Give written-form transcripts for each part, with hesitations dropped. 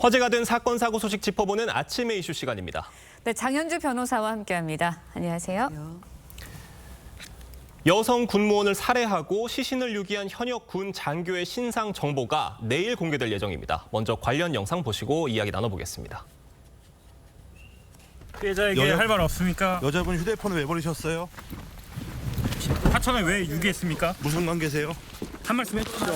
화제가 된 사건 사고 소식 짚어보는 아침의 이슈 시간입니다. 네, 장현주 변호사와 함께합니다. 안녕하세요. 여성 군무원을 살해하고 시신을 유기한 현역 군 장교의 신상 정보가 내일 공개될 예정입니다. 먼저 관련 영상 보시고 이야기 나눠보겠습니다. 피해자에게 할 말 없습니까? 여자분 휴대폰을 왜 버리셨어요? 하청을 왜 유기했습니까? 무슨 관계세요? 한 말씀 해주시죠.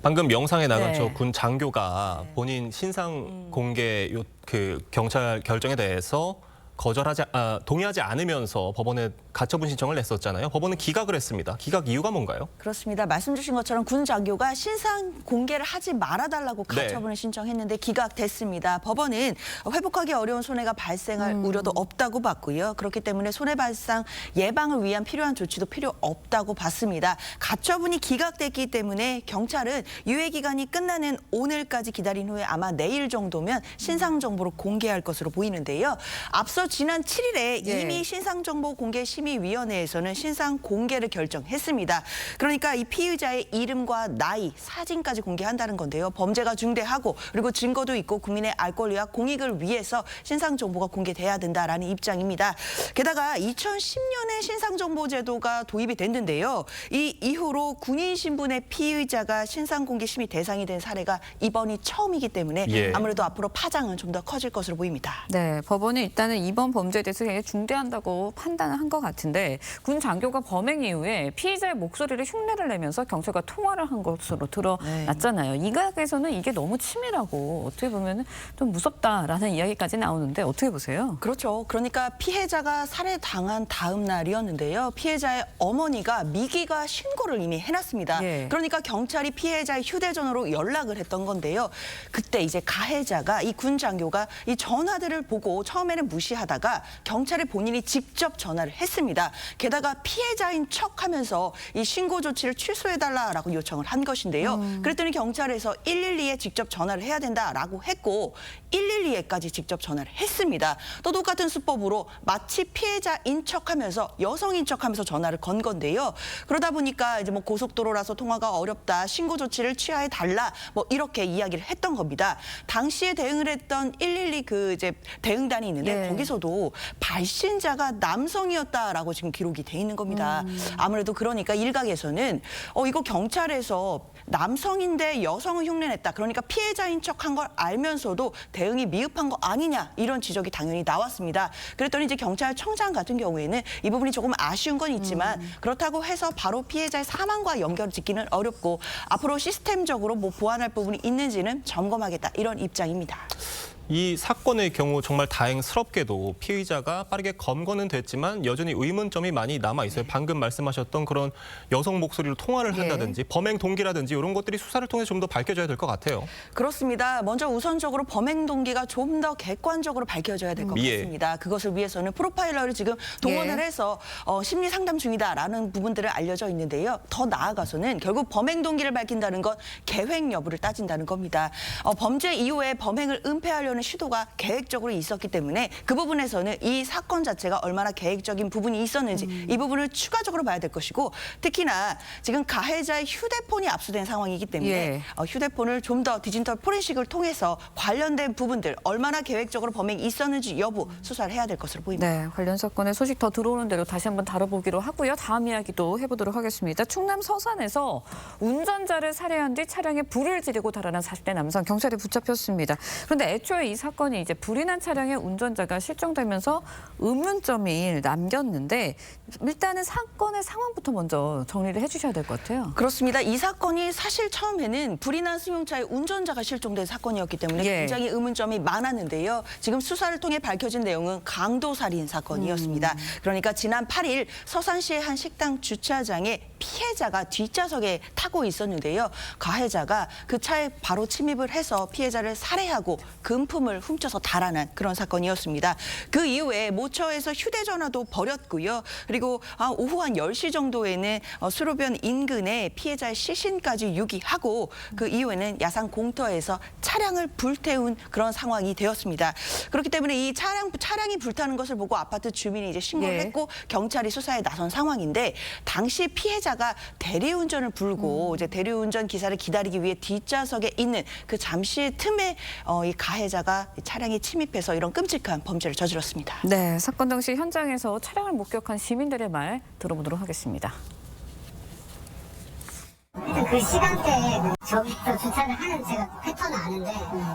방금 영상에 나간 네. 저 군 장교가 본인 신상 공개 경찰 결정에 대해서 동의하지 않으면서 법원에 가처분 신청을 냈었잖아요. 법원은 기각을 했습니다. 기각 이유가 뭔가요? 그렇습니다. 말씀 주신 것처럼 군 장교가 신상 공개를 하지 말아달라고 가처분을 신청했는데 기각됐습니다. 법원은 회복하기 어려운 손해가 발생할 우려도 없다고 봤고요. 그렇기 때문에 손해 발생 예방을 위한 필요한 조치도 필요 없다고 봤습니다. 가처분이 기각됐기 때문에 경찰은 유예 기간이 끝나는 오늘까지 기다린 후에 아마 내일 정도면 신상 정보를 공개할 것으로 보이는데요. 앞서 지난 7일에 이미 신상정보공개심의위원회에서는 신상 공개를 결정했습니다. 그러니까 이 피의자의 이름과 나이, 사진까지 공개한다는 건데요. 범죄가 중대하고 그리고 증거도 있고 국민의 알 권리와 공익을 위해서 신상정보가 공개돼야 된다라는 입장입니다. 게다가 2010년에 신상정보제도가 도입이 됐는데요. 이 이후로 군인 신분의 피의자가 신상공개심의 대상이 된 사례가 이번이 처음이기 때문에 아무래도 앞으로 파장은 좀 더 커질 것으로 보입니다. 네, 법원은 일단은 이번 범죄에 대해서 굉장히 중대한다고 판단을 한 것 같은데 군 장교가 범행 이후에 피의자의 목소리를 흉내를 내면서 경찰과 통화를 한 것으로 드러났잖아요. 이 각에서는 이게 너무 치밀하고 어떻게 보면 좀 무섭다라는 이야기까지 나오는데 어떻게 보세요? 그렇죠. 그러니까 피해자가 살해당한 다음 날이었는데요. 피해자의 어머니가 미기가 신고를 이미 해놨습니다. 그러니까 경찰이 피해자의 휴대전화로 연락을 했던 건데요. 그때 이제 가해자가 이 군 장교가 이 전화들을 보고 처음에는 무시하다가 경찰에 본인이 직접 전화를 했습니다. 게다가 피해자인 척하면서 이 신고 조치를 취소해달라라고 요청을 한 것인데요. 그랬더니 경찰에서 112에 직접 전화를 해야 된다라고 했고 112에까지 직접 전화를 했습니다. 또 똑같은 수법으로 마치 피해자인 척하면서 여성인 척하면서 전화를 건 건데요. 그러다 보니까 이제 뭐 고속도로라서 통화가 어렵다, 신고 조치를 취하해 달라, 뭐 이렇게 이야기를 했던 겁니다. 당시에 대응을 했던 112 이제 대응단이 있는데 거기서도 발신자가 남성이었다라고 지금 기록이 돼 있는 겁니다. 아무래도 그러니까 일각에서는 이거 경찰에서 남성인데 여성을 흉내냈다. 그러니까 피해자인 척한 걸 알면서도 대응이 미흡한 거 아니냐 이런 지적이 당연히 나왔습니다. 그랬더니 이제 경찰청장 같은 경우에는 이 부분이 조금 아쉬운 건 있지만 그렇다고 해서 바로 피해자의 사망과 연결을 짓기는 어렵고 앞으로 시스템적으로 뭐 보완할 부분이 있는지는 점검하겠다 이런 입장입니다. 이 사건의 경우 정말 다행스럽게도 피의자가 빠르게 검거는 됐지만 여전히 의문점이 많이 남아있어요. 방금 말씀하셨던 그런 여성 목소리로 통화를 한다든지 범행 동기라든지 이런 것들이 수사를 통해 좀 더 밝혀져야 될 것 같아요. 그렇습니다. 먼저 우선적으로 범행 동기가 좀 더 객관적으로 밝혀져야 될 것 같습니다. 그것을 위해서는 프로파일러를 지금 동원을 해서 심리 상담 중이다라는 부분들을 알려져 있는데요. 더 나아가서는 결국 범행 동기를 밝힌다는 건 계획 여부를 따진다는 겁니다. 범죄 이후에 범행을 은폐하려는 시도가 계획적으로 있었기 때문에 그 부분에서는 이 사건 자체가 얼마나 계획적인 부분이 있었는지 이 부분을 추가적으로 봐야 될 것이고 특히나 지금 가해자의 휴대폰이 압수된 상황이기 때문에 휴대폰을 좀 더 디지털 포렌식을 통해서 관련된 부분들 얼마나 계획적으로 범행이 있었는지 여부 수사를 해야 될 것으로 보입니다. 네, 관련 사건의 소식 더 들어오는 대로 다시 한번 다뤄보기로 하고요. 다음 이야기도 해보도록 하겠습니다. 충남 서산에서 운전자를 살해한 뒤 차량에 불을 지르고 달아난 40대 남성 경찰에 붙잡혔습니다. 그런데 애초에 이 사건이 이제 불이 난 차량의 운전자가 실종되면서 의문점이 남겼는데 일단은 사건의 상황부터 먼저 정리를 해주셔야 될 것 같아요. 그렇습니다. 이 사건이 사실 처음에는 불이 난 승용차의 운전자가 실종된 사건이었기 때문에 굉장히 의문점이 많았는데요. 지금 수사를 통해 밝혀진 내용은 강도살인 사건이었습니다. 그러니까 지난 8일 서산시의 한 식당 주차장에 피해자가 뒷좌석에 타고 있었는데요. 가해자가 그 차에 바로 침입을 해서 피해자를 살해하고 금품을 훔쳐서 달아난 그런 사건이었습니다. 그 이후에 모처에서 휴대전화도 버렸고요. 그리고 오후 한 10시 정도에는 수로변 인근에 피해자의 시신까지 유기하고 그 이후에는 야산 공터에서 차량을 불태운 그런 상황이 되었습니다. 그렇기 때문에 이 차량이 불타는 것을 보고 아파트 주민이 이제 신고를 했고 경찰이 수사에 나선 상황인데 당시 피해자 피해자가 대리운전을 불고 이제 대리운전 기사를 기다리기 위해 뒷좌석에 있는 그 잠시의 틈에 이 가해자가 차량에 침입해서 이런 끔찍한 범죄를 저질렀습니다. 네, 사건 당시 현장에서 차량을 목격한 시민들의 말 들어보도록 하겠습니다. 그 시간대에 저기서 주차를 하는 제가 패턴은 아는데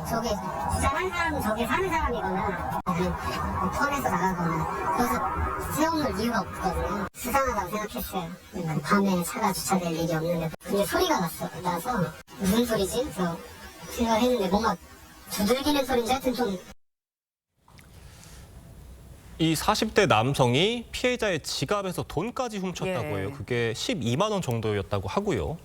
저기 주차한 사람은 저기 사는 사람이거나 그냥 턴에서 나가거나 그래서 세워놓을 이유가 없거든요. 수상하다고 생각했어요. 그 밤에 차가 주차될 일이 없는데 근데 소리가 나서 무슨 소리지? 그래서 생각을 했는데 뭔가 두들기는 소리인지 하여튼 좀 이 40대 남성이 피해자의 지갑에서 돈까지 훔쳤다고 예. 해요. 그게 12만 원 정도였다고 하고요.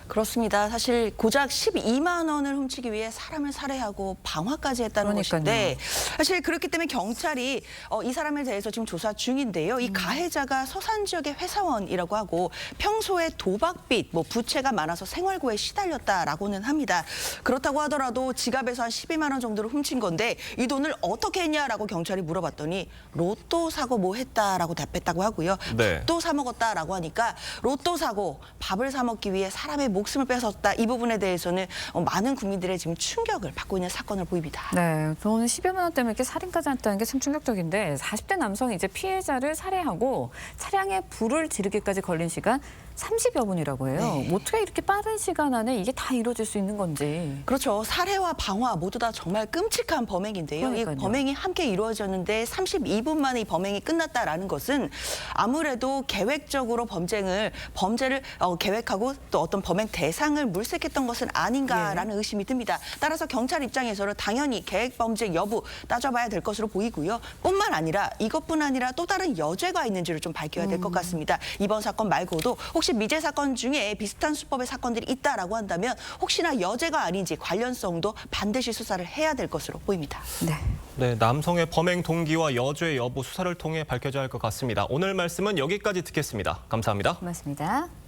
그렇습니다. 사실 고작 12만 원을 훔치기 위해 사람을 살해하고 방화까지 했다는 그러니까요. 것인데 사실 그렇기 때문에 경찰이 이 사람에 대해서 지금 조사 중인데요. 이 가해자가 서산 지역의 회사원이라고 하고 평소에 도박빚, 부채가 많아서 생활고에 시달렸다라고는 합니다. 그렇다고 하더라도 지갑에서 한 12만 원 정도를 훔친 건데 이 돈을 어떻게 했냐라고 경찰이 물어봤더니 로또 사고 뭐 했다라고 답했다고 하고요. 네. 밥도 사 먹었다라고 하니까 로또 사고 밥을 사 먹기 위해 사람의 목숨을 뺏었다. 이 부분에 대해서는 많은 국민들의 지금 충격을 받고 있는 사건을 보입니다. 네, 돈 10여만 원 때문에 이렇게 살인까지 했다는 게 참 충격적인데 40대 남성이 이제 피해자를 살해하고 차량에 불을 지르기까지 걸린 시간 30여 분이라고 해요. 네. 어떻게 이렇게 빠른 시간 안에 이게 다 이루어질 수 있는 건지. 그렇죠. 살해와 방화 모두 다 정말 끔찍한 범행인데요. 그러니까요. 이 범행이 함께 이루어졌는데 32분 만에 이 범행이 끝났다라는 것은 아무래도 계획적으로 범죄를 계획하고 또 어떤 범행 대상을 물색했던 것은 아닌가라는 의심이 듭니다. 따라서 경찰 입장에서는 당연히 계획 범죄 여부 따져봐야 될 것으로 보이고요. 이것뿐 아니라 또 다른 여죄가 있는지를 좀 밝혀야 될 것 같습니다. 이번 사건 말고도 혹시 미제 사건 중에 비슷한 수법의 사건들이 있다라고 한다면 혹시나 여죄가 아닌지 관련성도 반드시 수사를 해야 될 것으로 보입니다. 네. 네, 남성의 범행 동기와 여죄 여부 수사를 통해 밝혀져야 할 것 같습니다. 오늘 말씀은 여기까지 듣겠습니다. 감사합니다. 고맙습니다.